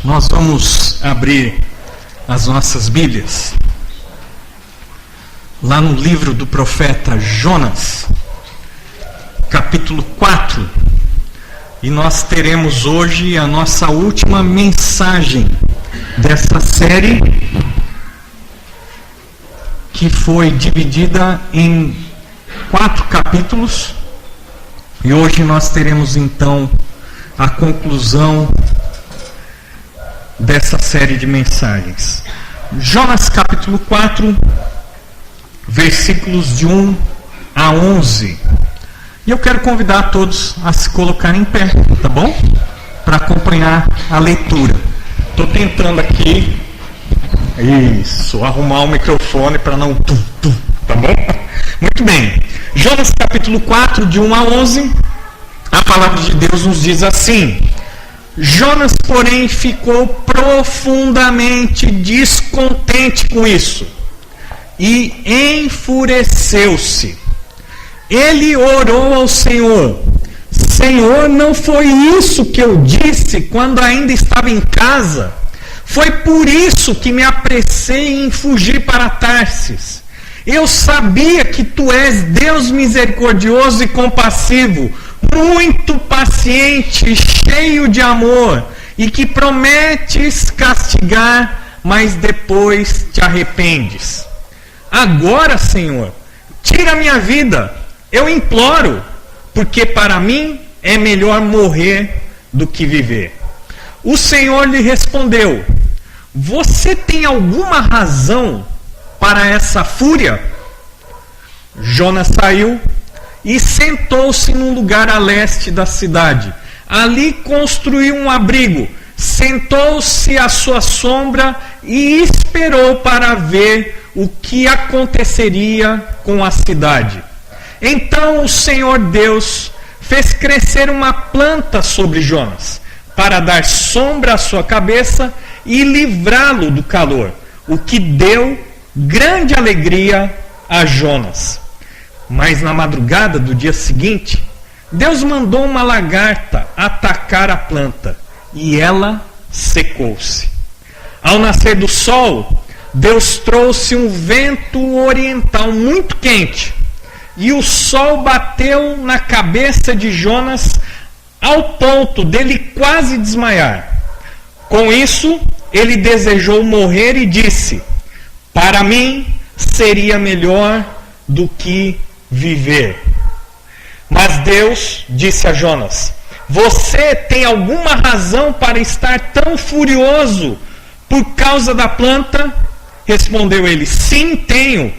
Nós vamos abrir as nossas Bíblias lá no livro do profeta Jonas, capítulo 4, e nós teremos hoje a nossa última mensagem dessa série, que foi dividida em 4 capítulos, e hoje nós teremos então a conclusão dessa série de mensagens. Jonas capítulo 4, versículos de 1 a 11. E eu quero convidar todos a se colocarem em pé, tá bom? Para acompanhar a leitura. Estou tentando aqui, arrumar o microfone para não... tá bom? Muito bem. Jonas capítulo 4, de 1 a 11, a palavra de Deus nos diz assim: Jonas, porém, ficou profundamente descontente com isso e enfureceu-se. Ele orou ao Senhor: Senhor, não foi isso que eu disse quando ainda estava em casa? Foi por isso que me apressei em fugir para Tarsis. Eu sabia que tu és Deus misericordioso e compassivo, muito paciente, cheio de amor, e que prometes castigar, mas depois te arrependes. Agora, Senhor, tira minha vida, eu imploro, porque para mim é melhor morrer do que viver. O Senhor lhe respondeu: você tem alguma razão para essa fúria? Jonas saiu e sentou-se num lugar a leste da cidade. Ali construiu um abrigo, sentou-se à sua sombra e esperou para ver o que aconteceria com a cidade. Então o Senhor Deus fez crescer uma planta sobre Jonas, para dar sombra à sua cabeça e livrá-lo do calor, o que deu grande alegria a Jonas. Mas na madrugada do dia seguinte, Deus mandou uma lagarta atacar a planta, e ela secou-se. Ao nascer do sol, Deus trouxe um vento oriental muito quente, e o sol bateu na cabeça de Jonas ao ponto dele quase desmaiar. Com isso, ele desejou morrer e disse: para mim seria melhor do que viver. Mas Deus disse a Jonas: você tem alguma razão para estar tão furioso por causa da planta? Respondeu ele: sim, tenho,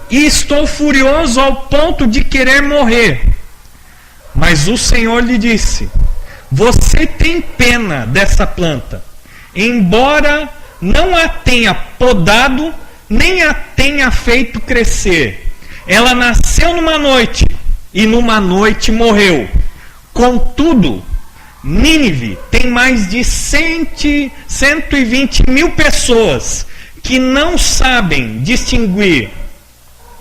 e estou furioso ao ponto de querer morrer. Mas o Senhor lhe disse: você tem pena dessa planta, embora não a tenha podado, nem a tenha feito crescer. Ela nasceu numa noite, e numa noite morreu. Contudo, Nínive tem mais de 120 mil pessoas que não sabem distinguir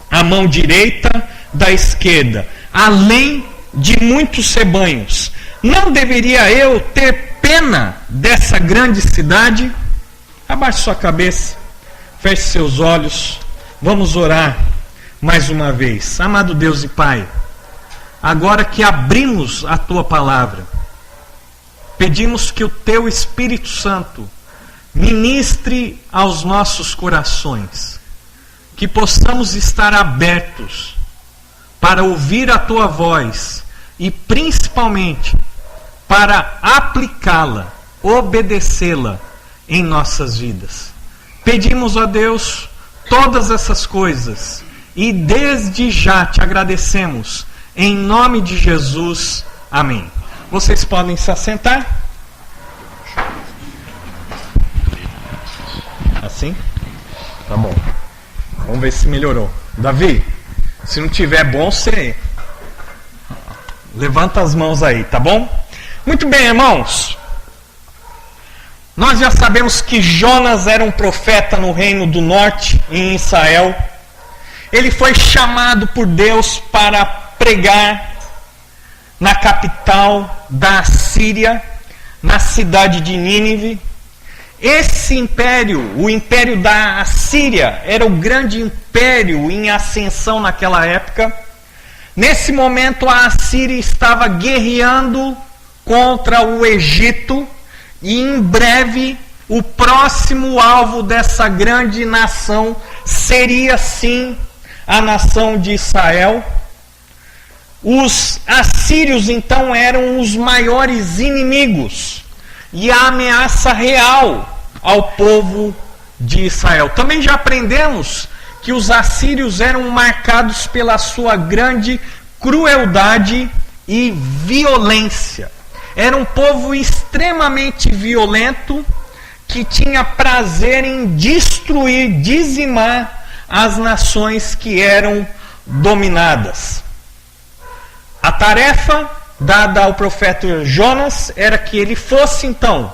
a mão direita da esquerda, além de muitos rebanhos. Não deveria eu ter pena dessa grande cidade? Abaixe sua cabeça, feche seus olhos, vamos orar mais uma vez. Amado Deus e Pai, agora que abrimos a Tua Palavra, pedimos que o Teu Espírito Santo ministre aos nossos corações, que possamos estar abertos para ouvir a Tua voz e principalmente para aplicá-la, obedecê-la em nossas vidas. Pedimos a Deus todas essas coisas e desde já te agradecemos, em nome de Jesus, amém. Vocês podem se assentar? Assim? Tá bom. Vamos ver se melhorou. Davi, se não tiver bom, você levanta as mãos aí, tá bom? Muito bem, irmãos. Nós já sabemos que Jonas era um profeta no reino do norte, em Israel. Ele foi chamado por Deus para pregar na capital da Síria, na cidade de Nínive. Esse império, o império da Assíria, era o grande império em ascensão naquela época. Nesse momento, a Assíria estava guerreando contra o Egito e em breve o próximo alvo dessa grande nação seria sim a nação de Israel. Os assírios então eram os maiores inimigos e a ameaça real ao povo de Israel. Também já aprendemos que os assírios eram marcados pela sua grande crueldade e violência. Era um povo extremamente violento que tinha prazer em destruir, dizimar as nações que eram dominadas. A tarefa dada ao profeta Jonas era que ele fosse então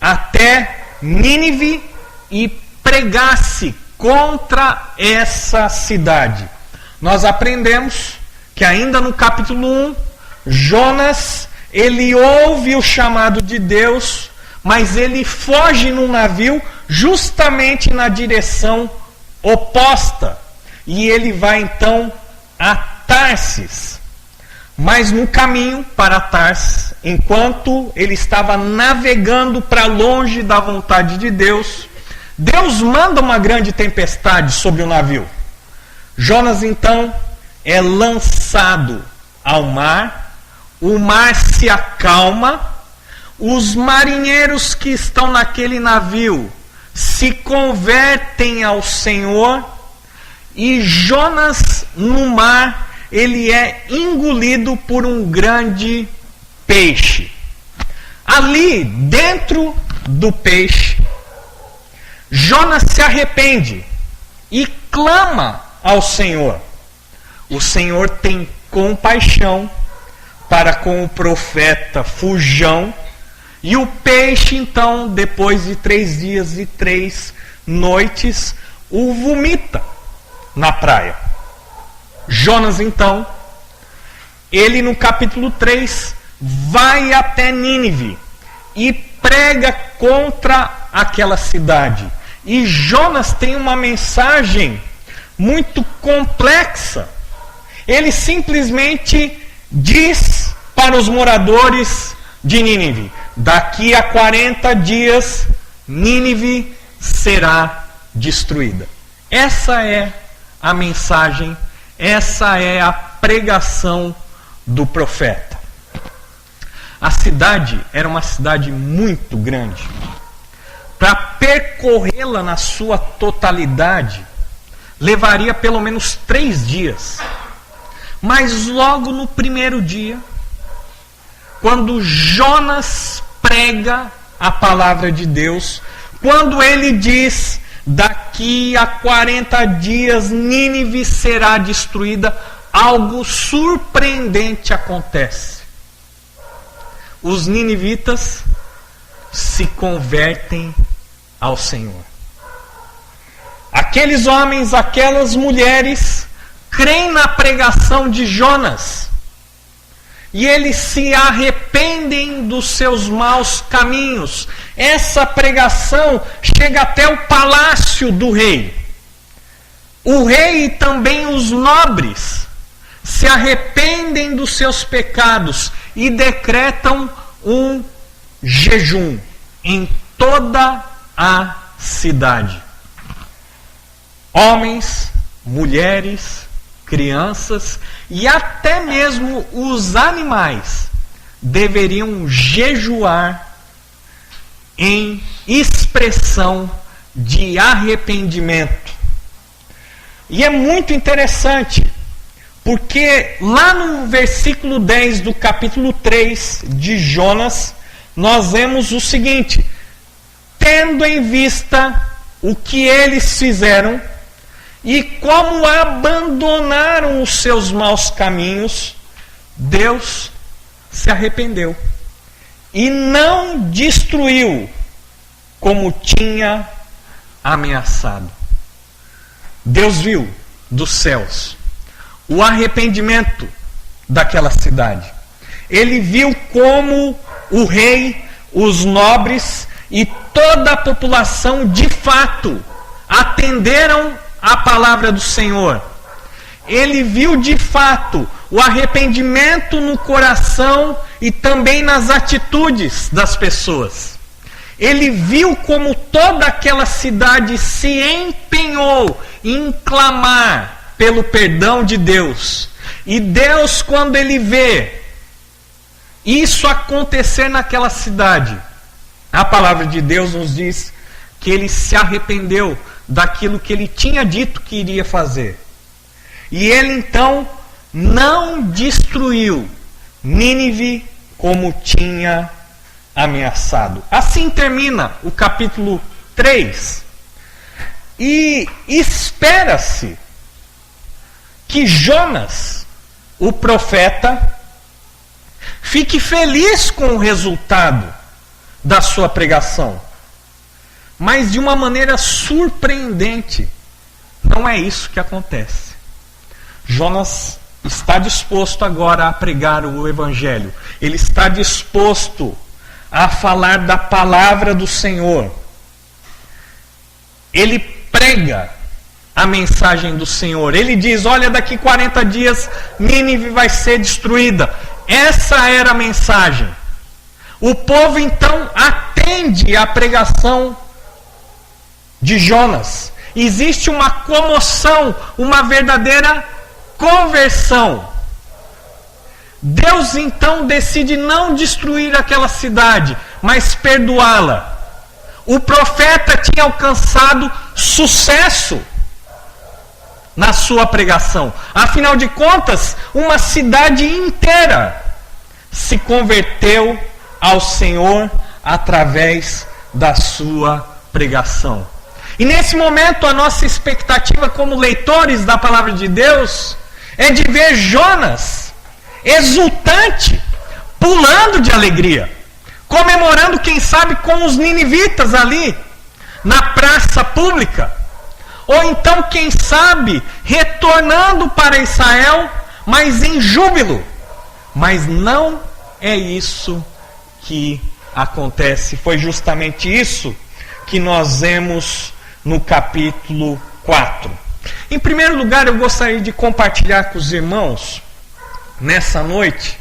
até Nínive e pregasse contra essa cidade. Nós aprendemos que ainda no capítulo 1, Jonas, ele ouve o chamado de Deus, mas ele foge num navio justamente na direção oposta. E ele vai então a Tarsis. Mas no caminho para Tarsis, enquanto ele estava navegando para longe da vontade de Deus, Deus manda uma grande tempestade sobre o navio. Jonas então é lançado ao mar, o mar se acalma, os marinheiros que estão naquele navio se convertem ao Senhor e Jonas no mar, ele é engolido por um grande peixe. Ali, dentro do peixe, Jonas se arrepende e clama ao Senhor. O Senhor tem compaixão para com o profeta Fujão, e o peixe, então, depois de 3 dias e 3 noites, o vomita na praia. Jonas, então, ele no capítulo 3, vai até Nínive e prega contra aquela cidade. E Jonas tem uma mensagem muito complexa. Ele simplesmente diz para os moradores de Nínive: daqui a 40 dias, Nínive será destruída. Essa é a mensagem, essa é a pregação do profeta. A cidade era uma cidade muito grande. Para percorrê-la na sua totalidade, levaria pelo menos 3 dias. Mas logo no primeiro dia, quando Jonas prega a palavra de Deus, quando ele diz: daqui a 40 dias Nínive será destruída, algo surpreendente acontece. Os ninivitas se convertem ao Senhor. Aqueles homens, aquelas mulheres, creem na pregação de Jonas. E eles se arrependem dos seus maus caminhos. Essa pregação chega até o palácio do rei. O rei e também os nobres se arrependem dos seus pecados e decretam um jejum em toda a cidade. Homens, mulheres, crianças e até mesmo os animais deveriam jejuar em expressão de arrependimento. E é muito interessante, porque lá no versículo 10 do capítulo 3 de Jonas, nós vemos o seguinte: tendo em vista o que eles fizeram e como abandonaram os seus maus caminhos, Deus se arrependeu e não destruiu como tinha ameaçado. Deus viu dos céus o arrependimento daquela cidade. Ele viu como o rei, os nobres e toda a população de fato atenderam a palavra do Senhor. Ele viu de fato o arrependimento no coração e também nas atitudes das pessoas. Ele viu como toda aquela cidade se empenhou em clamar pelo perdão de Deus. E Deus, quando ele vê isso acontecer naquela cidade, a palavra de Deus nos diz que ele se arrependeu daquilo que ele tinha dito que iria fazer. E ele então não destruiu Nínive como tinha ameaçado. Assim termina o capítulo 3. E espera-se que Jonas, o profeta, fique feliz com o resultado da sua pregação. Mas de uma maneira surpreendente, não é isso que acontece. Jonas está disposto agora a pregar o evangelho. Ele está disposto a falar da palavra do Senhor. Ele prega a mensagem do Senhor. Ele diz: olha, daqui 40 dias Nínive vai ser destruída. Essa era a mensagem. O povo então atende à pregação de Jonas. Existe uma comoção, uma verdadeira conversão. Deus então decide não destruir aquela cidade, mas perdoá-la. O profeta tinha alcançado sucesso na sua pregação. Afinal de contas, uma cidade inteira se converteu ao Senhor através da sua pregação. E nesse momento a nossa expectativa como leitores da palavra de Deus é de ver Jonas exultante, pulando de alegria, comemorando, quem sabe, com os ninivitas ali na praça pública, ou então, quem sabe, retornando para Israel, mas em júbilo. Mas não é isso que acontece. Foi justamente isso que nós vemos no capítulo 4. Em primeiro lugar, eu gostaria de compartilhar com os irmãos, nessa noite,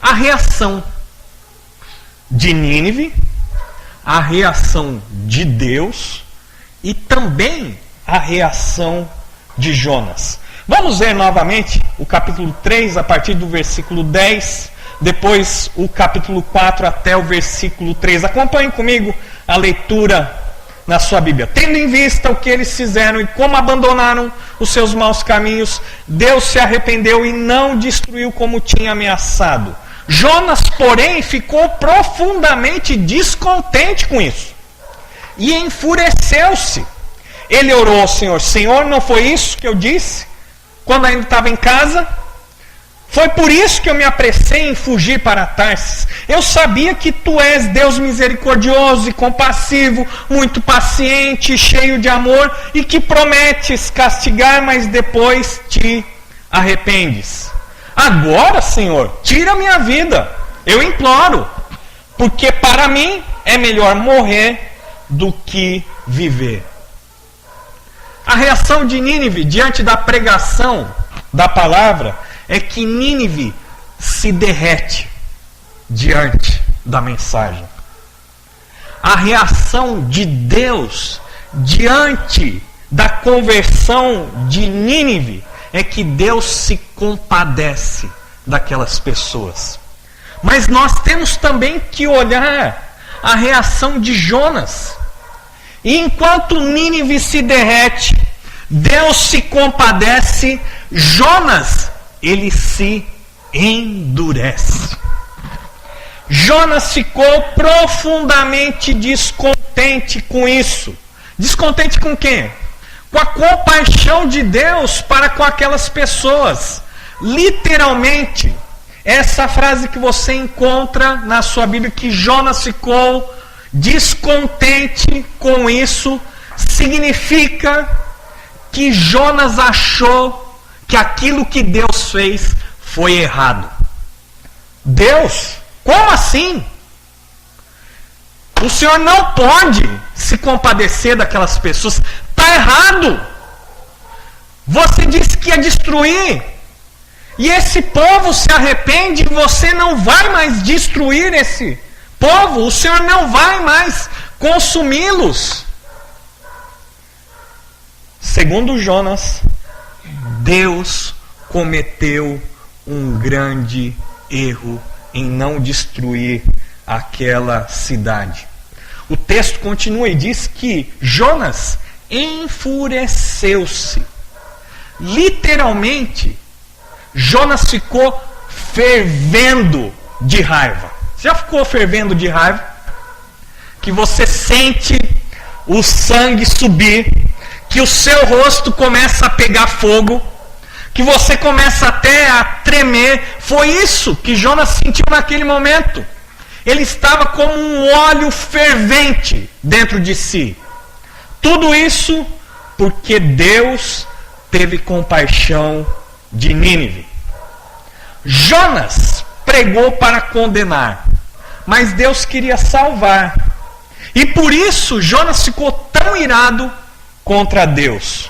a reação de Nínive, a reação de Deus e também a reação de Jonas. Vamos ver novamente o capítulo 3, a partir do versículo 10, depois o capítulo 4 até o versículo 3. Acompanhem comigo a leitura na sua Bíblia. Tendo em vista o que eles fizeram e como abandonaram os seus maus caminhos, Deus se arrependeu e não destruiu como tinha ameaçado. Jonas, porém, ficou profundamente descontente com isso e enfureceu-se. Ele orou ao Senhor: Senhor, não foi isso que eu disse quando ainda estava em casa? Foi por isso que eu me apressei em fugir para Tarsis. Eu sabia que tu és Deus misericordioso e compassivo, muito paciente, cheio de amor, e que prometes castigar, mas depois te arrependes. Agora, Senhor, tira a minha vida, eu imploro, porque para mim é melhor morrer do que viver. A reação de Nínive diante da pregação da palavra é que Nínive se derrete diante da mensagem. A reação de Deus diante da conversão de Nínive é que Deus se compadece daquelas pessoas. Mas nós temos também que olhar a reação de Jonas. E enquanto Nínive se derrete, Deus se compadece, Jonas, ele se endurece. Jonas ficou profundamente descontente com isso. Descontente com quem? Com a compaixão de Deus para com aquelas pessoas. Literalmente, essa frase que você encontra na sua Bíblia, que Jonas ficou descontente com isso, significa que Jonas achou que aquilo que Deus fez foi errado. Deus? Como assim? O Senhor não pode se compadecer daquelas pessoas. Está errado. Você disse que ia destruir. E esse povo se arrepende e você não vai mais destruir esse povo. O Senhor não vai mais consumi-los. Segundo Jonas, Deus cometeu um grande erro em não destruir aquela cidade. O texto continua e diz que Jonas enfureceu-se. Literalmente, Jonas ficou fervendo de raiva. Já ficou fervendo de raiva? Que você sente o sangue subir, que o seu rosto começa a pegar fogo, que você começa até a tremer. Foi isso que Jonas sentiu naquele momento. Ele estava como um óleo fervente dentro de si. Tudo isso porque Deus teve compaixão de Nínive. Jonas pregou para condenar, mas Deus queria salvar. E por isso Jonas ficou tão irado contra Deus.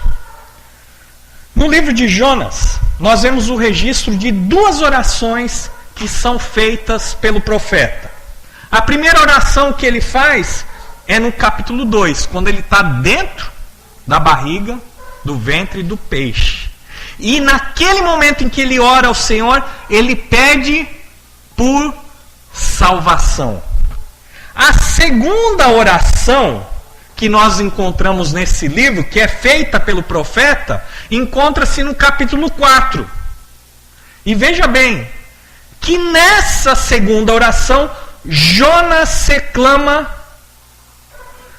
No livro de Jonas, nós vemos o registro de duas orações que são feitas pelo profeta. A primeira oração que ele faz é no capítulo 2, quando ele está dentro da barriga, do ventre do peixe. E naquele momento em que ele ora ao Senhor, ele pede por salvação. A segunda oração que nós encontramos nesse livro, que é feita pelo profeta, encontra-se no capítulo 4. E veja bem, que nessa segunda oração, Jonas reclama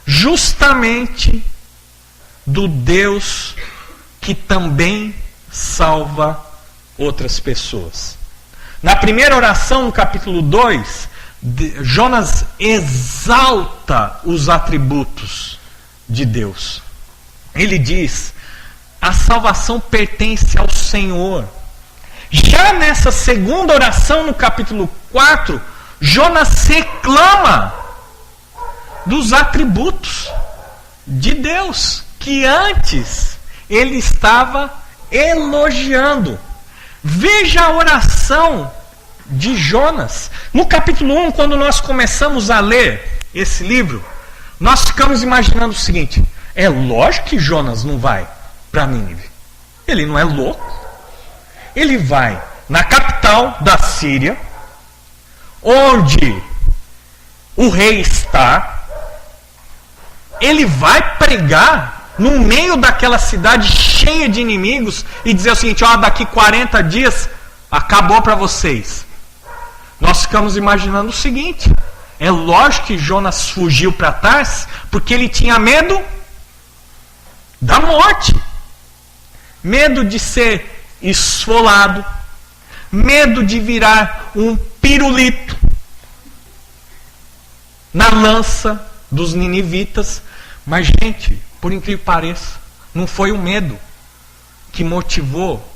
justamente do Deus que também salva outras pessoas. Na primeira oração, no capítulo 2, Jonas exalta os atributos de Deus. Ele diz: a salvação pertence ao Senhor. Já nessa segunda oração, no capítulo 4, Jonas reclama dos atributos de Deus, que antes ele estava elogiando. Veja a oração de Jonas. No capítulo 1, quando nós começamos a ler esse livro, nós ficamos imaginando o seguinte: é lógico que Jonas não vai para Nínive. Ele não é louco. Ele vai na capital da Síria, onde o rei está. Ele vai pregar no meio daquela cidade cheia de inimigos e dizer o seguinte: ó, daqui 40 dias acabou para vocês. Nós ficamos imaginando o seguinte: é lógico que Jonas fugiu para Tarsis porque ele tinha medo da morte, medo de ser esfolado, medo de virar um pirulito na lança dos ninivitas. Mas, gente, por incrível que pareça, não foi o medo que motivou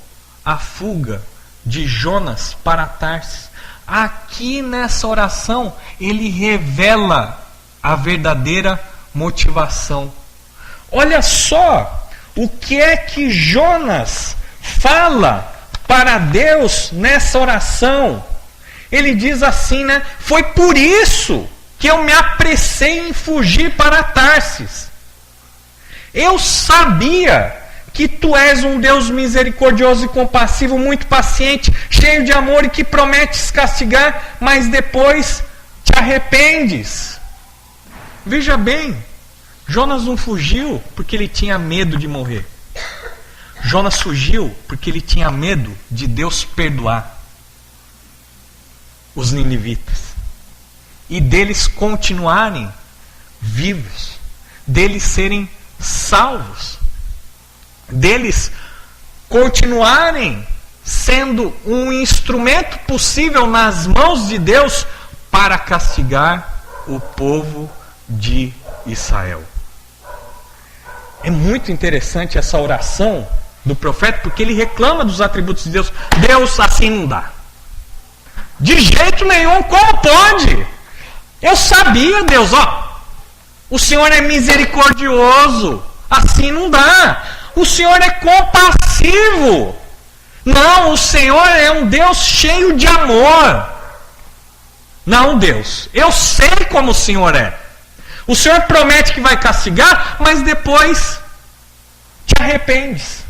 a fuga de Jonas para Tarsis. Aqui nessa oração, ele revela a verdadeira motivação. Olha só o que é que Jonas fala para Deus nessa oração. Ele diz assim, né? Foi por isso que eu me apressei em fugir para Tarsis. Eu sabia que tu és um Deus misericordioso e compassivo, muito paciente, cheio de amor e que prometes castigar, mas depois te arrependes. Veja bem, Jonas não fugiu porque ele tinha medo de morrer. Jonas fugiu porque ele tinha medo de Deus perdoar os ninivitas e deles continuarem vivos, deles serem salvos, deles continuarem sendo um instrumento possível nas mãos de Deus para castigar o povo de Israel. É muito interessante essa oração do profeta, porque ele reclama dos atributos de Deus. Deus, assim não dá. De jeito nenhum, como pode? Eu sabia, Deus, ó, O Senhor é misericordioso. Assim não dá. O Senhor é compassivo. Não, o Senhor é um Deus cheio de amor. Não, Deus, eu sei como o Senhor é. O Senhor promete que vai castigar, mas depois te arrependes.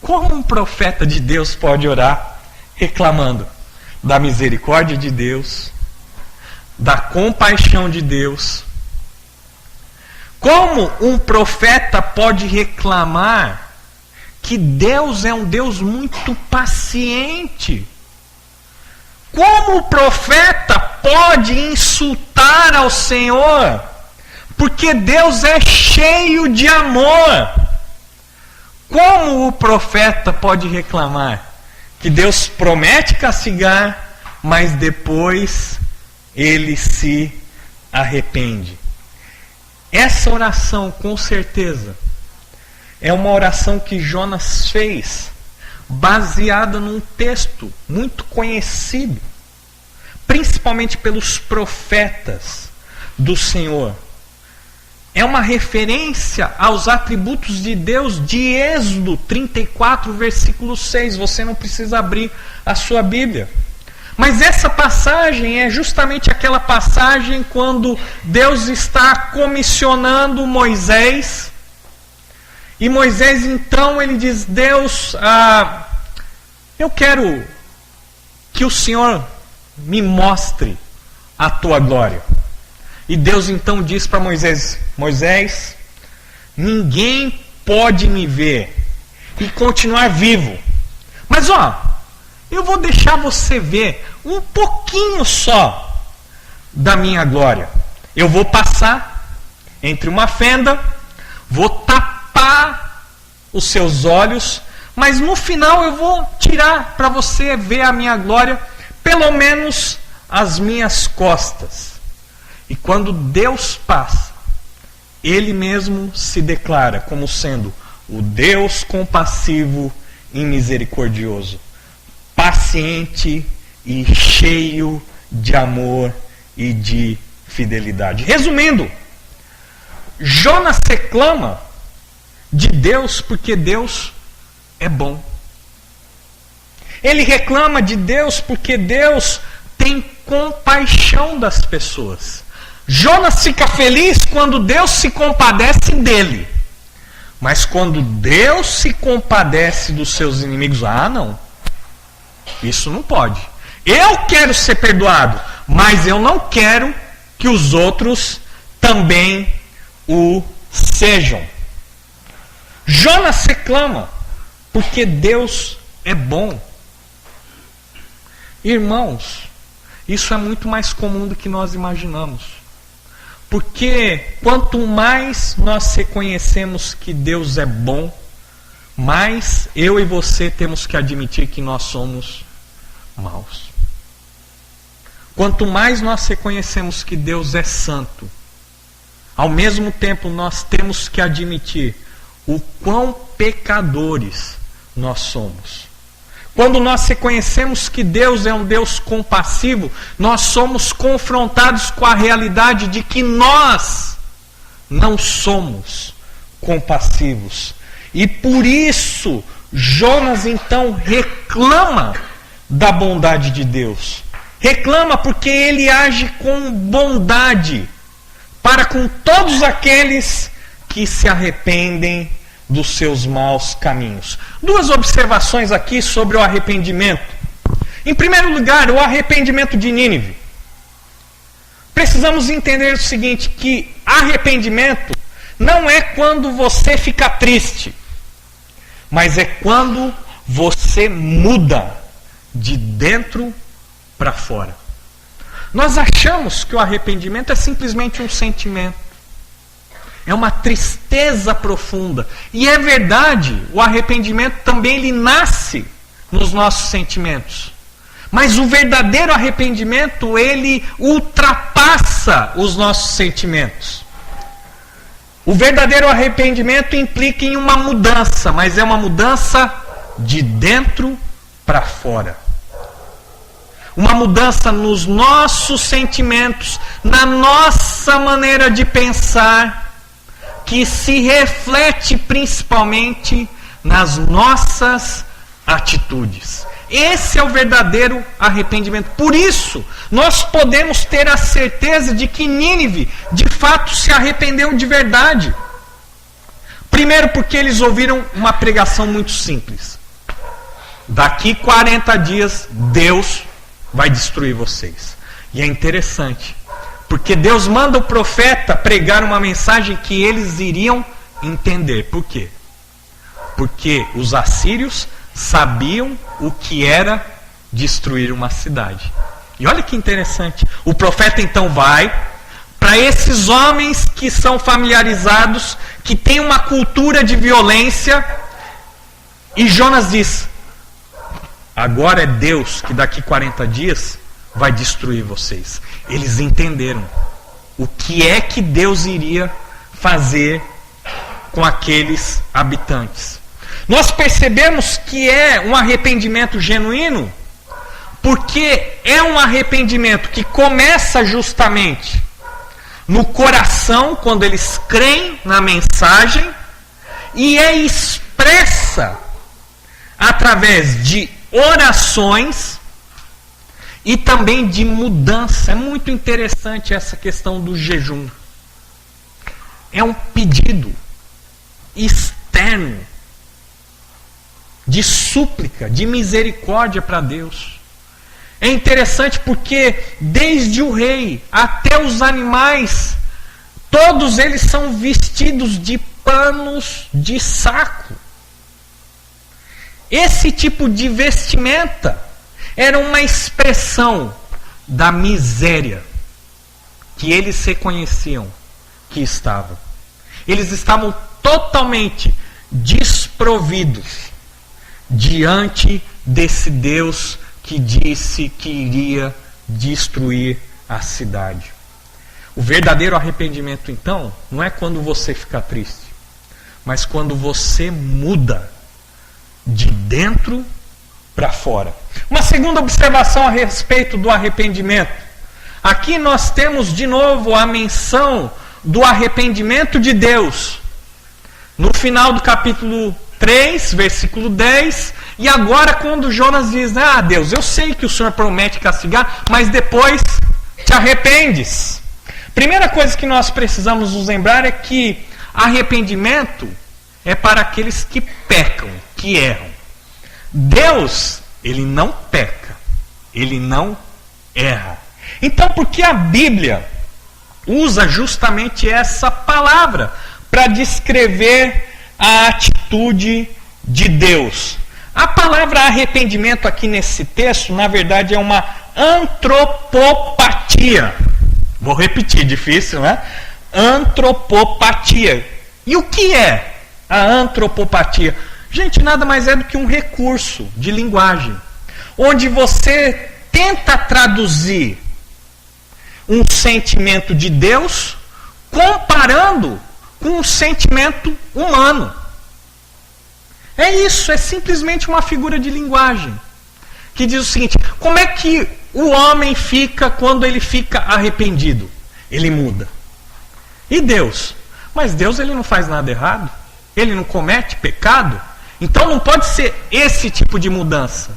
Como um profeta de Deus pode orar reclamando da misericórdia de Deus, da compaixão de Deus? Como um profeta pode reclamar que Deus é um Deus muito paciente? Como o profeta pode insultar ao Senhor? Porque Deus é cheio de amor. Como o profeta pode reclamar que Deus promete castigar, mas depois ele se arrepende? Essa oração, com certeza, é uma oração que Jonas fez, baseada num texto muito conhecido, principalmente pelos profetas do Senhor. É uma referência aos atributos de Deus de Êxodo 34, versículo 6. Você não precisa abrir a sua Bíblia. Mas essa passagem é justamente aquela passagem quando Deus está comissionando Moisés. E Moisés, então, ele diz: Deus, eu quero que o Senhor me mostre a tua glória. E Deus então diz para Moisés: Moisés, ninguém pode me ver e continuar vivo. Mas eu vou deixar você ver um pouquinho só da minha glória. Eu vou passar entre uma fenda, vou tapar os seus olhos, mas no final eu vou tirar para você ver a minha glória, pelo menos as minhas costas. E quando Deus passa, Ele mesmo se declara como sendo o Deus compassivo e misericordioso, paciente e cheio de amor e de fidelidade. Resumindo, Jonas reclama de Deus porque Deus é bom. Ele reclama de Deus porque Deus tem compaixão das pessoas. Jonas fica feliz quando Deus se compadece dele. Mas quando Deus se compadece dos seus inimigos, não. Isso não pode. Eu quero ser perdoado, mas eu não quero que os outros também o sejam. Jonas reclama porque Deus é bom. Irmãos, isso é muito mais comum do que nós imaginamos. Porque quanto mais nós reconhecemos que Deus é bom, mais eu e você temos que admitir que nós somos maus. Quanto mais nós reconhecemos que Deus é santo, ao mesmo tempo nós temos que admitir o quão pecadores nós somos. Quando nós reconhecemos que Deus é um Deus compassivo, nós somos confrontados com a realidade de que nós não somos compassivos. E por isso, Jonas então reclama da bondade de Deus. Reclama porque ele age com bondade para com todos aqueles que se arrependem dos seus maus caminhos. Duas observações aqui sobre o arrependimento. Em primeiro lugar, o arrependimento de Nínive. Precisamos entender o seguinte, que arrependimento não é quando você fica triste, mas é quando você muda de dentro para fora. Nós achamos que o arrependimento é simplesmente um sentimento. É uma tristeza profunda. E é verdade, o arrependimento também ele nasce nos nossos sentimentos. Mas o verdadeiro arrependimento, ele ultrapassa os nossos sentimentos. O verdadeiro arrependimento implica em uma mudança, mas é uma mudança de dentro para fora. uma mudança nos nossos sentimentos, na nossa maneira de pensar, que se reflete principalmente nas nossas atitudes. Esse é o verdadeiro arrependimento. Por isso, nós podemos ter a certeza de que Nínive, de fato, se arrependeu de verdade. Primeiro porque eles ouviram uma pregação muito simples. Daqui 40 dias, Deus vai destruir vocês. E é interessante, porque Deus manda o profeta pregar uma mensagem que eles iriam entender. Por quê? Porque os assírios sabiam o que era destruir uma cidade. E olha que interessante. O profeta então vai para esses homens que são familiarizados, que têm uma cultura de violência, e Jonas diz: agora é Deus que daqui 40 dias vai destruir vocês. Eles entenderam o que é que Deus iria fazer com aqueles habitantes. Nós percebemos que é um arrependimento genuíno, porque é um arrependimento que começa justamente no coração, quando eles creem na mensagem, e é expressa através de orações e também de mudança. É muito interessante essa questão do jejum. É um pedido externo de súplica, de misericórdia para Deus. É interessante porque desde o rei até os animais, todos eles são vestidos de panos de saco. Esse tipo de vestimenta era uma expressão da miséria que eles reconheciam que estavam. Eles estavam totalmente desprovidos diante desse Deus que disse que iria destruir a cidade. O verdadeiro arrependimento, então, não é quando você fica triste, mas quando você muda de dentro para fora. Uma segunda observação a respeito do arrependimento. Aqui nós temos de novo a menção do arrependimento de Deus. No final do capítulo 3, versículo 10, e agora quando Jonas diz: ah, Deus, eu sei que o Senhor promete castigar, mas depois te arrependes. Primeira coisa que nós precisamos nos lembrar é que arrependimento é para aqueles que pecam, que erram. Deus, ele não peca, ele não erra. Então, por que a Bíblia usa justamente essa palavra para descrever a atitude de Deus? A palavra arrependimento aqui nesse texto, na verdade, é uma antropopatia. Vou repetir, difícil, né? Antropopatia. E o que é a antropopatia? Gente, nada mais é do que um recurso de linguagem, onde você tenta traduzir um sentimento de Deus comparando com um sentimento humano. É isso, é simplesmente uma figura de linguagem que diz o seguinte: como é que o homem fica quando ele fica arrependido? Ele muda. E Deus? Mas Deus, ele não faz nada errado, ele não comete pecado, então não pode ser esse tipo de mudança.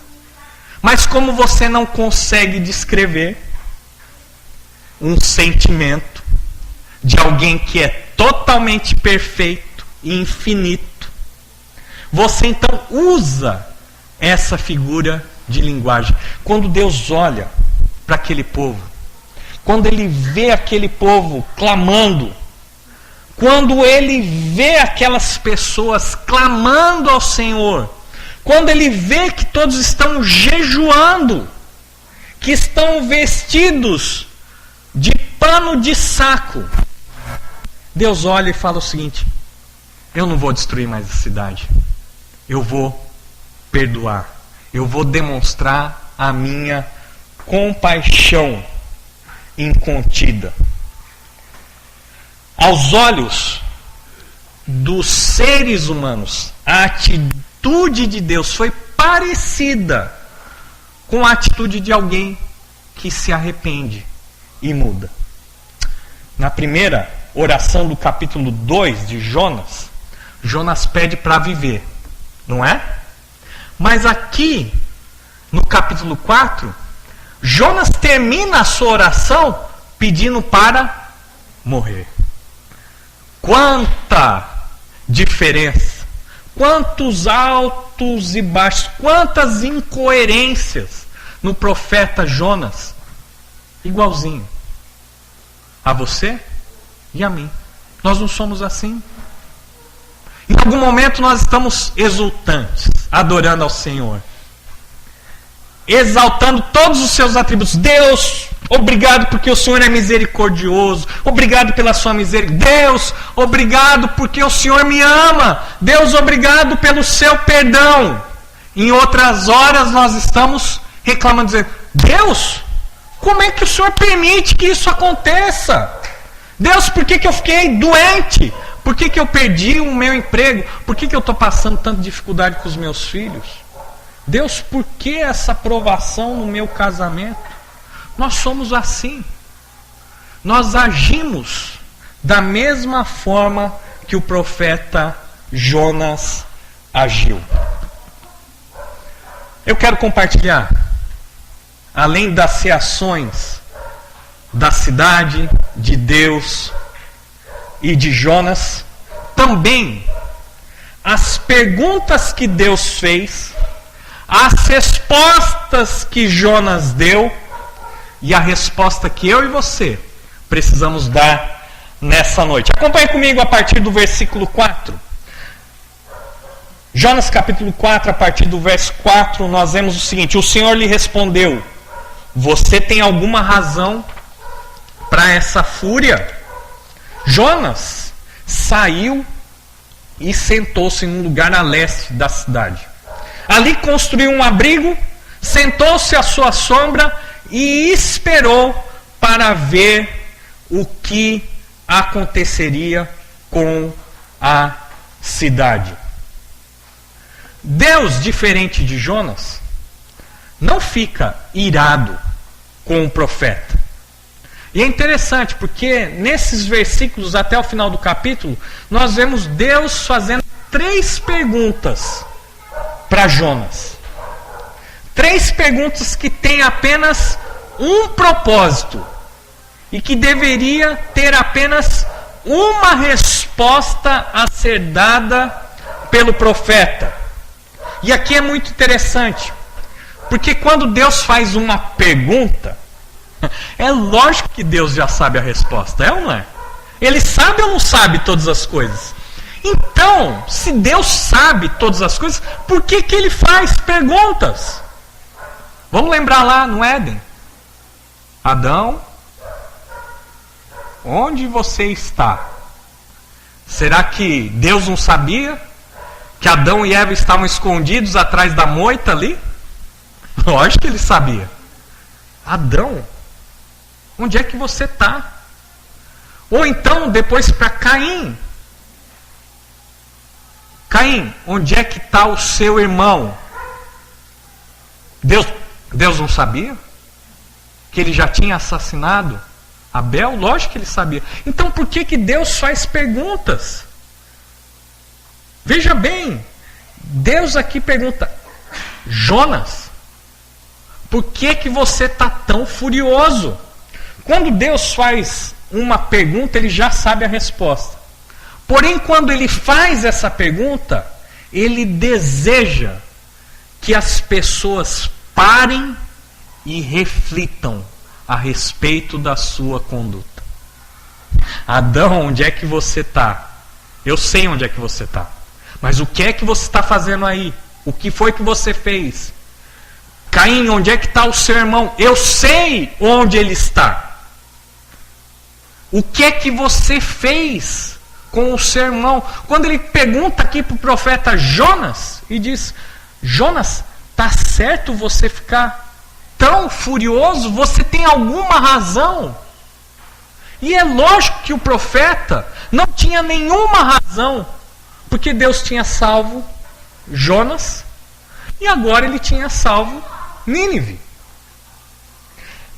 Mas como você não consegue descrever um sentimento de alguém que é totalmente perfeito e infinito, você então usa essa figura de linguagem. Quando Deus olha para aquele povo, quando ele vê aquele povo clamando, quando ele vê aquelas pessoas clamando ao Senhor, quando ele vê que todos estão jejuando, que estão vestidos de pano de saco, Deus olha e fala o seguinte: eu não vou destruir mais a cidade, eu vou perdoar, eu vou demonstrar a minha compaixão incontida. Aos olhos dos seres humanos, a atitude de Deus foi parecida com a atitude de alguém que se arrepende e muda. Na primeira oração do capítulo 2 de Jonas, Jonas pede para viver, não é? Mas aqui, no capítulo 4, Jonas termina a sua oração pedindo para morrer. Quanta diferença! Quantos altos e baixos, quantas incoerências no profeta Jonas. Igualzinho a você e a mim. Nós não somos assim. Em algum momento nós estamos exultantes, adorando ao Senhor, exaltando todos os seus atributos. Deus, obrigado porque o Senhor é misericordioso. Obrigado pela sua misericórdia. Deus, obrigado porque o Senhor me ama. Deus, obrigado pelo seu perdão. Em outras horas nós estamos reclamando, dizendo: Deus, como é que o Senhor permite que isso aconteça? Deus, por que eu fiquei doente? Por que eu perdi o meu emprego? Por que eu estou passando tanta dificuldade com os meus filhos? Deus, por que essa provação no meu casamento? Nós somos assim. Nós agimos da mesma forma que o profeta Jonas agiu. Eu quero compartilhar, além das reações da cidade, de Deus e de Jonas, também as perguntas que Deus fez, as respostas que Jonas deu e a resposta que eu e você precisamos dar nessa noite. Acompanhe comigo a partir do versículo 4. Jonas capítulo 4, a partir do verso 4, nós vemos o seguinte: o Senhor lhe respondeu: você tem alguma razão para essa fúria? Jonas saiu e sentou-se em um lugar a leste da cidade. Ali construiu um abrigo, sentou-se à sua sombra e esperou para ver o que aconteceria com a cidade. Deus, diferente de Jonas, não fica irado com o profeta. E é interessante porque nesses versículos até o final do capítulo, nós vemos Deus fazendo 3 perguntas para Jonas. 3 perguntas que têm apenas um propósito e que deveria ter apenas uma resposta a ser dada pelo profeta. E aqui é muito interessante, porque quando Deus faz uma pergunta, é lógico que Deus já sabe a resposta, é ou não é? Ele sabe ou não sabe todas as coisas? Então, se Deus sabe todas as coisas, por que Ele faz perguntas? Vamos lembrar lá no Éden. Adão, onde você está? Será que Deus não sabia que Adão e Eva estavam escondidos atrás da moita ali? Lógico que ele sabia. Adão, onde é que você está? Ou então, depois para Caim. Caim, onde é que está o seu irmão? Deus não sabia? Que ele já tinha assassinado Abel? Lógico que ele sabia. Então por que Deus faz perguntas? Veja bem, Deus aqui pergunta: Jonas, por que você está tão furioso? Quando Deus faz uma pergunta, Ele já sabe a resposta. Porém, quando Ele faz essa pergunta, Ele deseja que as pessoas parem e reflitam a respeito da sua conduta. Adão, onde é que você está? Eu sei onde é que você está. Mas o que é que você está fazendo aí? O que foi que você fez? Caim, onde é que está o seu irmão? Eu sei onde ele está. O que é que você fez com o seu irmão? Quando ele pergunta aqui para o profeta Jonas e diz: Jonas, está certo você ficar tão furioso? Você tem alguma razão? E é lógico que o profeta não tinha nenhuma razão, porque Deus tinha salvo Jonas e agora Ele tinha salvo Nínive.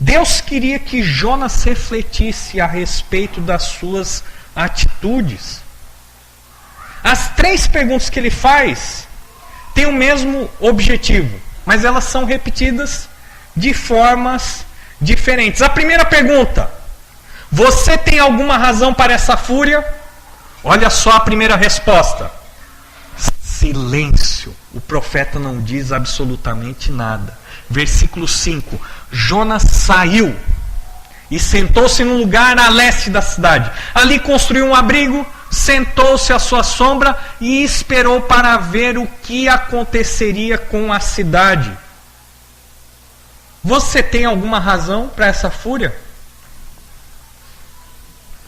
Deus queria que Jonas refletisse a respeito das suas atitudes. As 3 perguntas que ele faz têm o mesmo objetivo, mas elas são repetidas de formas diferentes. A primeira pergunta: você tem alguma razão para essa fúria? Olha só a primeira resposta. Silêncio. O profeta não diz absolutamente nada. Versículo 5. Jonas saiu e sentou-se num lugar a leste da cidade. Ali construiu um abrigo, sentou-se à sua sombra e esperou para ver o que aconteceria com a cidade. Você tem alguma razão para essa fúria?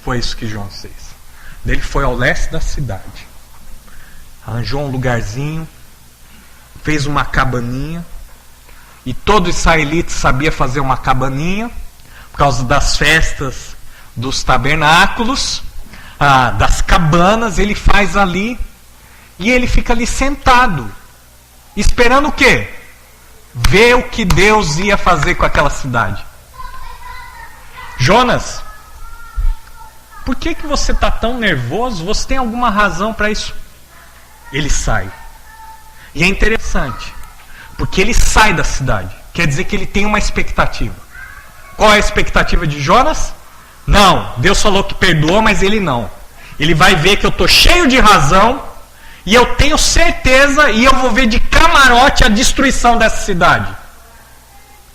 Foi isso que Jonas fez. Ele foi ao leste da cidade, arranjou um lugarzinho, fez uma cabaninha, e todo israelita sabia fazer uma cabaninha, por causa das festas dos tabernáculos, das cabanas. Ele faz ali, e ele fica ali sentado, esperando o quê? Ver o que Deus ia fazer com aquela cidade. Jonas, por que você está tão nervoso? Você tem alguma razão para isso? Ele sai. E é interessante, porque ele sai da cidade. Quer dizer que ele tem uma expectativa. Qual é a expectativa de Jonas? Não, Deus falou que perdoa, mas ele não. Ele vai ver que eu estou cheio de razão, e eu tenho certeza, e eu vou ver de camarote a destruição dessa cidade.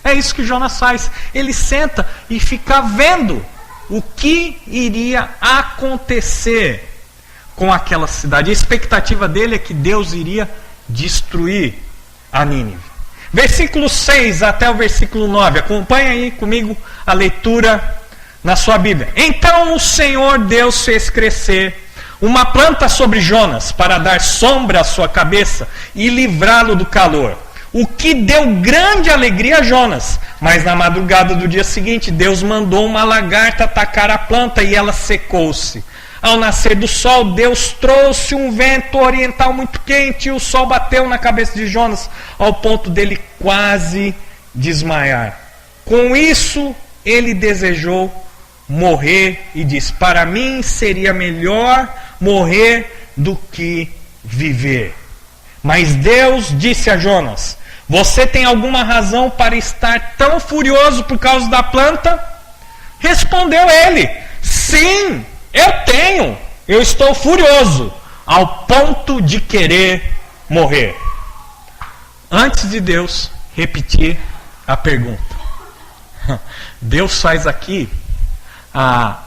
É isso que Jonas faz. Ele senta e fica vendo o que iria acontecer com aquela cidade. A expectativa dele é que Deus iria destruir a Nínive. Versículo 6 até o versículo 9. Acompanhe aí comigo a leitura na sua Bíblia. Então o Senhor Deus fez crescer uma planta sobre Jonas para dar sombra à sua cabeça e livrá-lo do calor, o que deu grande alegria a Jonas. Mas na madrugada do dia seguinte, Deus mandou uma lagarta atacar a planta e ela secou-se. Ao nascer do sol, Deus trouxe um vento oriental muito quente e o sol bateu na cabeça de Jonas ao ponto dele quase desmaiar. Com isso, ele desejou morrer e disse: para mim seria melhor morrer do que viver. Mas Deus disse a Jonas: você tem alguma razão para estar tão furioso por causa da planta? Respondeu ele: sim, eu tenho. Eu estou furioso ao ponto de querer morrer. Antes de Deus repetir a pergunta, Deus faz aqui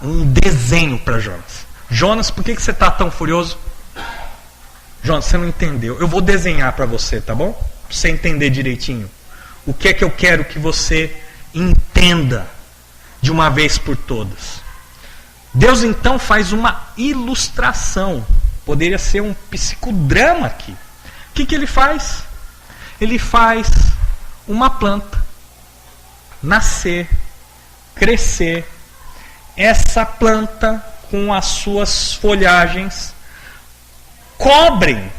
um desenho para Jonas. Jonas, por que você está tão furioso? Jonas, você não entendeu. Eu vou desenhar para você, tá bom? Para você entender direitinho. O que é que eu quero que você entenda de uma vez por todas. Deus então faz uma ilustração. Poderia ser um psicodrama aqui. O que ele faz? Ele faz uma planta nascer, crescer. Essa planta, com as suas folhagens, cobrem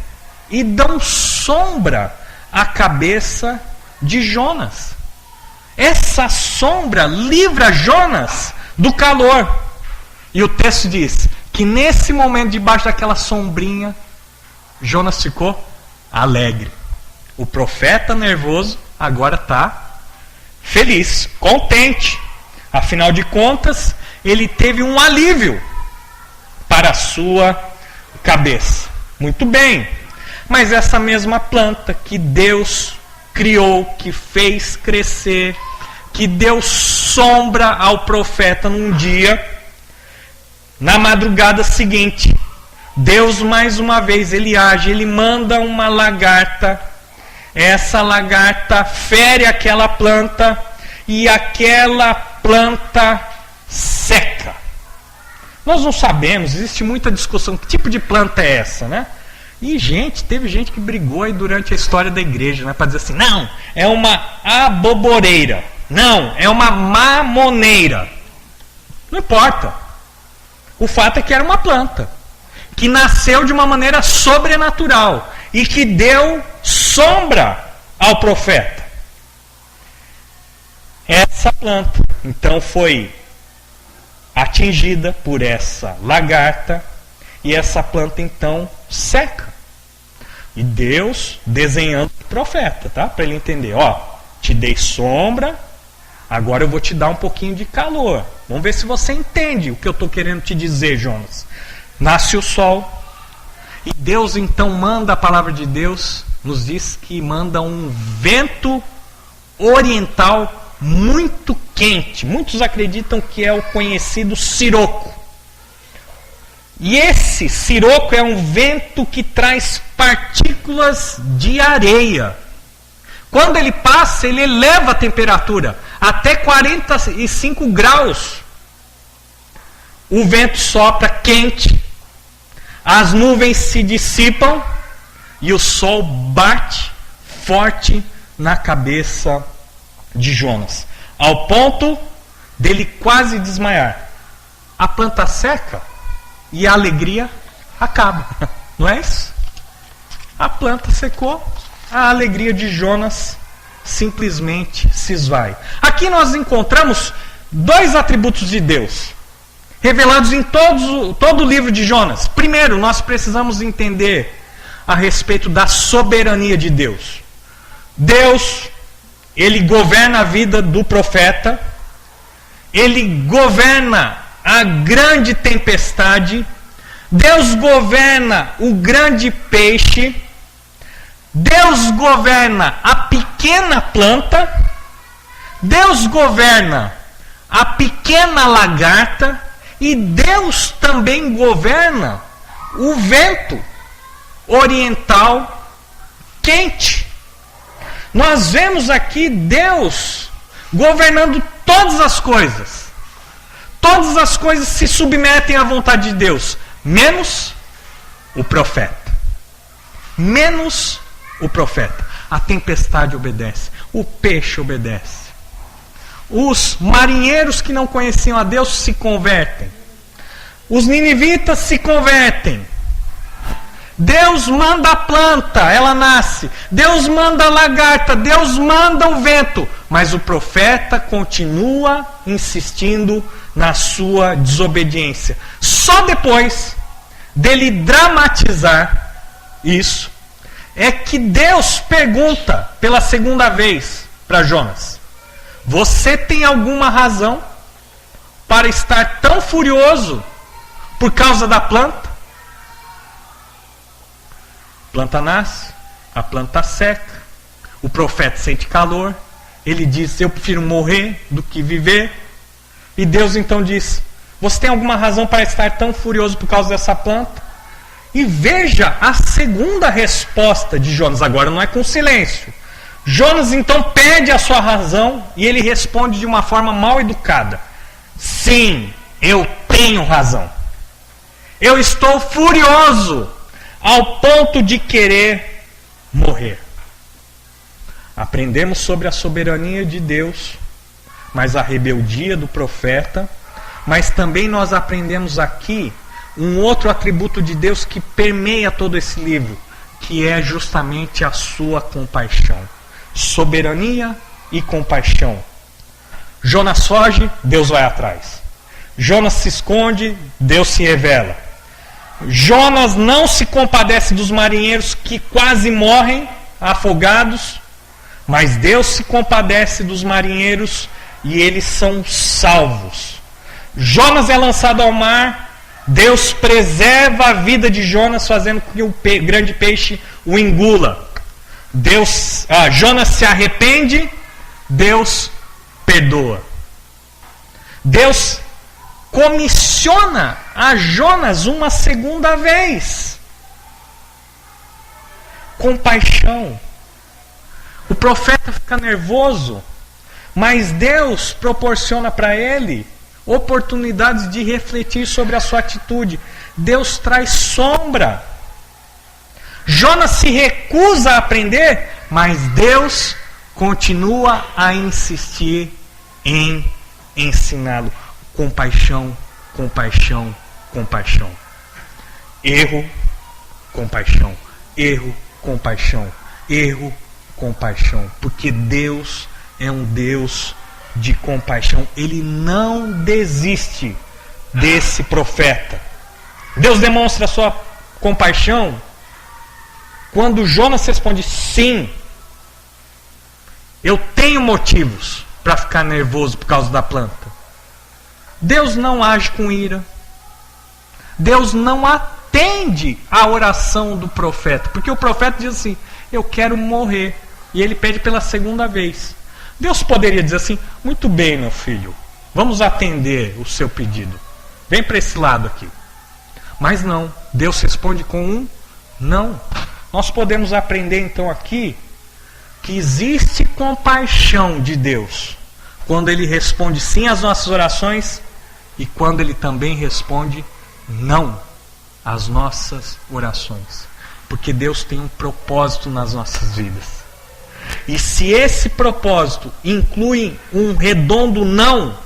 e dão sombra à cabeça de Jonas. Essa sombra livra Jonas do calor. E o texto diz que nesse momento, debaixo daquela sombrinha, Jonas ficou alegre. O profeta nervoso agora está feliz, contente. Afinal de contas, ele teve um alívio para a sua cabeça. Muito bem. Mas essa mesma planta que Deus criou, que fez crescer, que deu sombra ao profeta num dia, na madrugada seguinte, Deus mais uma vez, ele age, ele manda uma lagarta. Essa lagarta fere aquela planta e aquela planta seca. Nós não sabemos, existe muita discussão, que tipo de planta é essa, né? E teve gente que brigou aí durante a história da igreja, né, para dizer assim, não, é uma aboboreira, não, é uma mamoneira. Não importa. O fato é que era uma planta que nasceu de uma maneira sobrenatural e que deu sombra ao profeta. Essa planta então foi atingida por essa lagarta e essa planta então seca. E Deus desenhando o profeta, tá? Para ele entender, ó, te dei sombra, agora eu vou te dar um pouquinho de calor. Vamos ver se você entende o que eu estou querendo te dizer, Jonas. Nasce o sol, e Deus então manda, a palavra de Deus nos diz que manda um vento oriental muito quente. Muitos acreditam que é o conhecido siroco. E esse siroco é um vento que traz partículas de areia. Quando ele passa, ele eleva a temperatura até 45 graus. O vento sopra quente, as nuvens se dissipam e o sol bate forte na cabeça de Jonas, ao ponto dele quase desmaiar. A planta seca e a alegria acaba, não é isso? A planta secou, a alegria de Jonas simplesmente se esvai. Aqui nós encontramos dois atributos de Deus, revelados em todo o livro de Jonas. Primeiro, nós precisamos entender a respeito da soberania de Deus. Deus, ele governa a vida do profeta, ele governa a grande tempestade, Deus governa o grande peixe, Deus governa a pequena planta, Deus governa a pequena lagarta e Deus também governa o vento oriental quente. Nós vemos aqui Deus governando todas as coisas. Todas as coisas se submetem à vontade de Deus, menos o profeta. Menos o profeta. A tempestade obedece, o peixe obedece. Os marinheiros que não conheciam a Deus se convertem. Os ninivitas se convertem. Deus manda a planta, ela nasce. Deus manda a lagarta, Deus manda o vento. Mas o profeta continua insistindo na sua desobediência. Só depois dele dramatizar isso, é que Deus pergunta pela segunda vez para Jonas: você tem alguma razão para estar tão furioso por causa da planta? A planta nasce, a planta seca, o profeta sente calor, ele diz: eu prefiro morrer do que viver. E Deus então diz: você tem alguma razão para estar tão furioso por causa dessa planta? E veja a segunda resposta de Jonas, agora não é com silêncio. Jonas então pede a sua razão e ele responde de uma forma mal educada: sim, eu tenho razão. Eu estou furioso ao ponto de querer morrer. Aprendemos sobre a soberania de Deus, mas a rebeldia do profeta, mas também nós aprendemos aqui um outro atributo de Deus que permeia todo esse livro, que é justamente a sua compaixão. Soberania e compaixão. Jonas foge, Deus vai atrás. Jonas se esconde, Deus se revela. Jonas não se compadece dos marinheiros que quase morrem afogados, mas Deus se compadece dos marinheiros e eles são salvos. Jonas é lançado ao mar, Deus preserva a vida de Jonas, fazendo com que o grande peixe o engula. Jonas se arrepende, Deus perdoa. Deus comissiona a Jonas uma segunda vez. Compaixão. O profeta fica nervoso, mas Deus proporciona para ele oportunidades de refletir sobre a sua atitude. Deus traz sombra. Jonas se recusa a aprender, mas Deus continua a insistir em ensiná-lo. Compaixão, compaixão, compaixão. Erro, compaixão. Erro, compaixão. Erro, compaixão. Porque Deus é um Deus de compaixão. Ele não desiste desse profeta. Deus demonstra a sua compaixão quando Jonas responde: sim, eu tenho motivos para ficar nervoso por causa da planta. Deus não age com ira. Deus não atende à oração do profeta, porque o profeta diz assim: eu quero morrer, e ele pede pela segunda vez. Deus poderia dizer assim: muito bem, meu filho, vamos atender o seu pedido, vem para esse lado aqui. Mas não, Deus responde com um não. Nós podemos aprender então aqui que existe compaixão de Deus quando Ele responde sim às nossas orações e quando Ele também responde não às nossas orações. Porque Deus tem um propósito nas nossas vidas. E se esse propósito inclui um redondo não,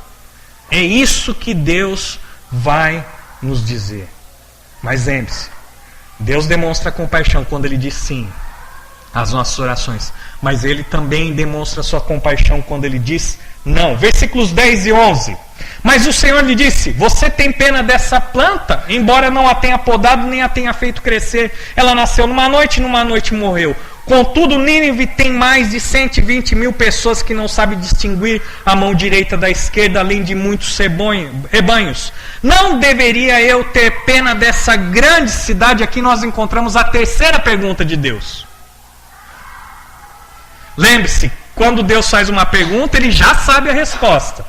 é isso que Deus vai nos dizer. Mas lembre-se, Deus demonstra compaixão quando Ele diz sim às nossas orações, mas Ele também demonstra sua compaixão quando Ele diz não. Versículos 10 e 11. Mas o Senhor lhe disse: você tem pena dessa planta, embora não a tenha podado nem a tenha feito crescer. Ela nasceu numa noite morreu. Contudo, Nínive tem mais de 120 mil pessoas que não sabem distinguir a mão direita da esquerda, além de muitos rebanhos. Não deveria eu ter pena dessa grande cidade? Aqui nós encontramos a terceira pergunta de Deus. Lembre-se, quando Deus faz uma pergunta, Ele já sabe a resposta.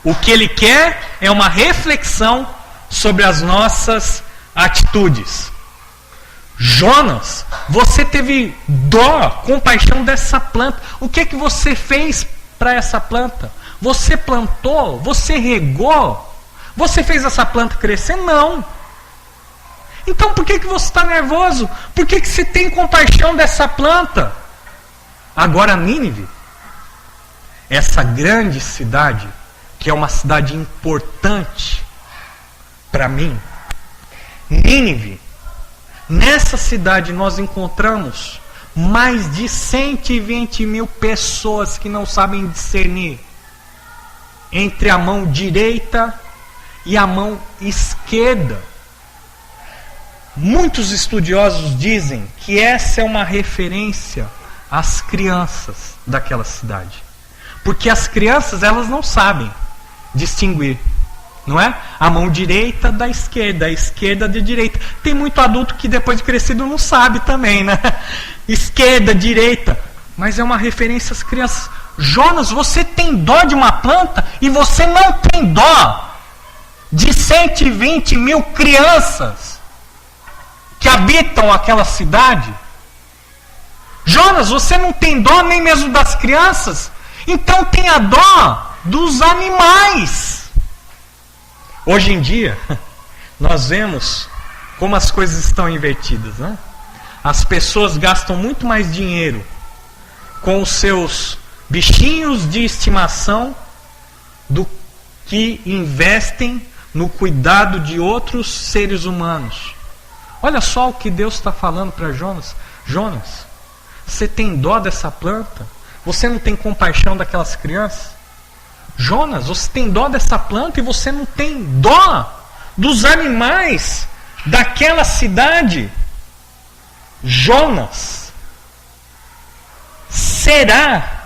O que Ele quer é uma reflexão sobre as nossas atitudes. Jonas, você teve dó, compaixão dessa planta. O que é que você fez para essa planta? Você plantou? Você regou? Você fez essa planta crescer? Não. Então por que você está nervoso? Por que você tem compaixão dessa planta? Agora Nínive, essa grande cidade, que é uma cidade importante para mim, Nínive, nessa cidade nós encontramos mais de 120 mil pessoas que não sabem discernir entre a mão direita e a mão esquerda. Muitos estudiosos dizem que essa é uma referência às crianças daquela cidade. Porque as crianças, elas não sabem distinguir, não é? A mão direita da esquerda, a esquerda da direita. Tem muito adulto que depois de crescido não sabe também, né? Esquerda, direita. Mas é uma referência às crianças. Jonas, você tem dó de uma planta e você não tem dó de 120 mil crianças que habitam aquela cidade? Jonas, você não tem dó nem mesmo das crianças? Então tenha dó dos animais. Hoje em dia, nós vemos como as coisas estão invertidas, né? As pessoas gastam muito mais dinheiro com os seus bichinhos de estimação do que investem no cuidado de outros seres humanos. Olha só o que Deus está falando para Jonas. Jonas, você tem dó dessa planta? Você não tem compaixão daquelas crianças? Jonas, você tem dó dessa planta e você não tem dó dos animais daquela cidade? Jonas, será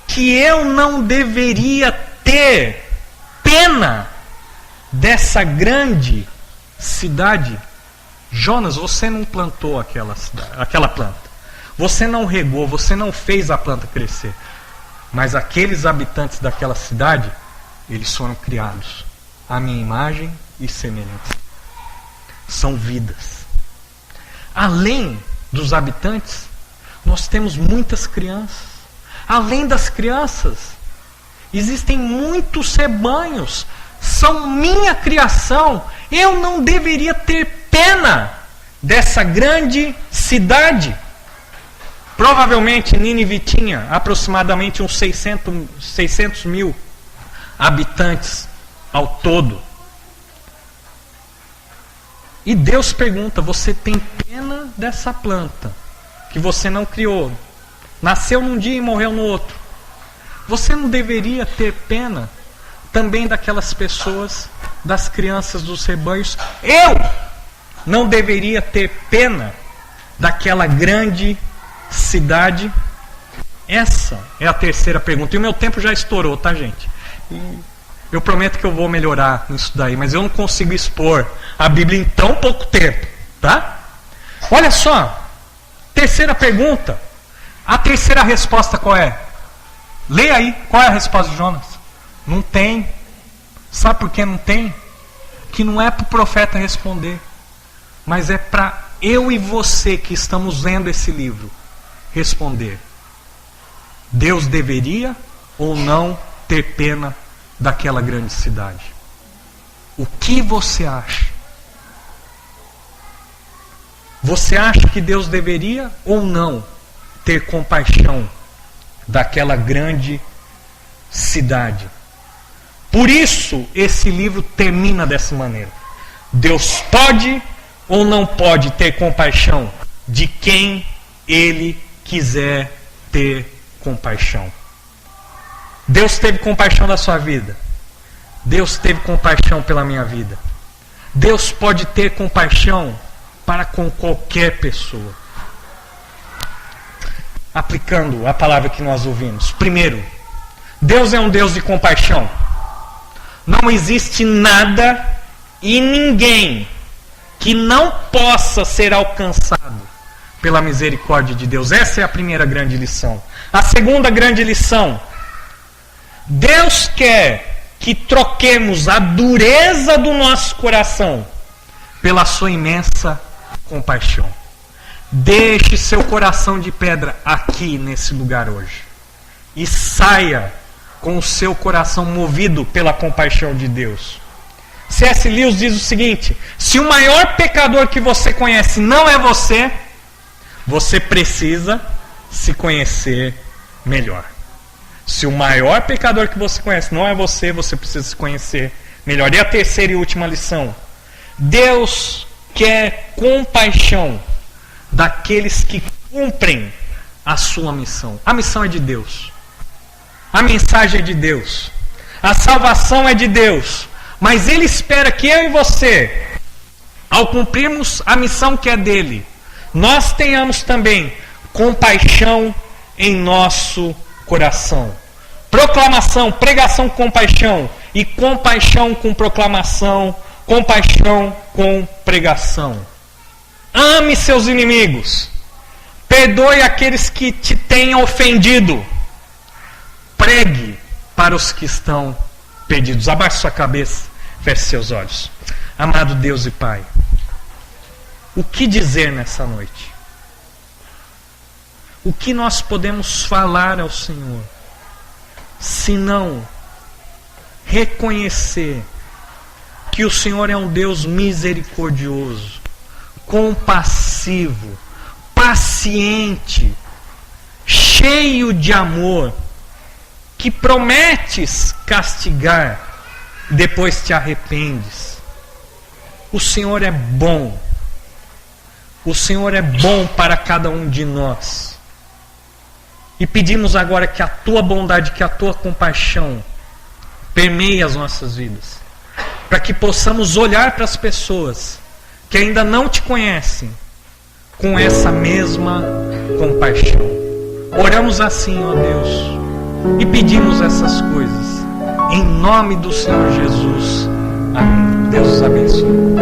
que eu não deveria ter pena dessa grande cidade? Jonas, você não plantou aquela planta. Você não regou, você não fez a planta crescer. Mas aqueles habitantes daquela cidade, eles foram criados à minha imagem e semelhança. São vidas. Além dos habitantes, nós temos muitas crianças. Além das crianças, existem muitos rebanhos. São minha criação. Eu não deveria ter pena dessa grande cidade. Provavelmente Nínive tinha aproximadamente uns 600 mil habitantes ao todo. E Deus pergunta: você tem pena dessa planta que você não criou? Nasceu num dia e morreu no outro. Você não deveria ter pena também daquelas pessoas, das crianças dos rebanhos? Eu não deveria ter pena daquela grande cidade? Essa é a terceira pergunta. E o meu tempo já estourou, tá, gente? Eu prometo que eu vou melhorar nisso daí, mas eu não consigo expor a Bíblia em tão pouco tempo, tá? Olha só, terceira pergunta. A terceira resposta qual é? Leia aí, qual é a resposta de Jonas? Não tem. Sabe por que não tem? Que não é para o profeta responder, mas é para eu e você que estamos lendo esse livro responder. Deus deveria ou não ter pena daquela grande cidade? O que você acha? Você acha que Deus deveria ou não ter compaixão daquela grande cidade? Por isso esse livro termina dessa maneira. Deus pode ou não pode ter compaixão de quem Ele quiser ter compaixão. Deus teve compaixão da sua vida. Deus teve compaixão pela minha vida. Deus pode ter compaixão para com qualquer pessoa. Aplicando a palavra que nós ouvimos. Primeiro, Deus é um Deus de compaixão. Não existe nada e ninguém que não possa ser alcançado pela misericórdia de Deus. Essa é a primeira grande lição. A segunda grande lição: Deus quer que troquemos a dureza do nosso coração pela sua imensa compaixão. Deixe seu coração de pedra aqui nesse lugar hoje e saia com o seu coração movido pela compaixão de Deus. C.S. Lewis diz o seguinte: se o maior pecador que você conhece não é você, você precisa se conhecer melhor. Se o maior pecador que você conhece não é você, você precisa se conhecer melhor. E a terceira e última lição: Deus quer compaixão daqueles que cumprem a sua missão. A missão é de Deus. A mensagem é de Deus. A salvação é de Deus. Mas Ele espera que eu e você, ao cumprirmos a missão que é dele, nós tenhamos também compaixão em nosso coração. Proclamação, pregação com compaixão. E compaixão com proclamação. Compaixão com pregação. Ame seus inimigos. Perdoe aqueles que te tenham ofendido. Pregue para os que estão perdidos. Abaixe sua cabeça, feche seus olhos. Amado Deus e Pai, o que dizer nessa noite? O que nós podemos falar ao Senhor, senão reconhecer que o Senhor é um Deus misericordioso, compassivo, paciente, cheio de amor, que prometes castigar, depois te arrependes. O Senhor é bom. O Senhor é bom para cada um de nós. E pedimos agora que a tua bondade, que a tua compaixão permeie as nossas vidas, para que possamos olhar para as pessoas que ainda não te conhecem com essa mesma compaixão. Oramos assim, ó Deus, e pedimos essas coisas em nome do Senhor Jesus. Amém. Deus os abençoe.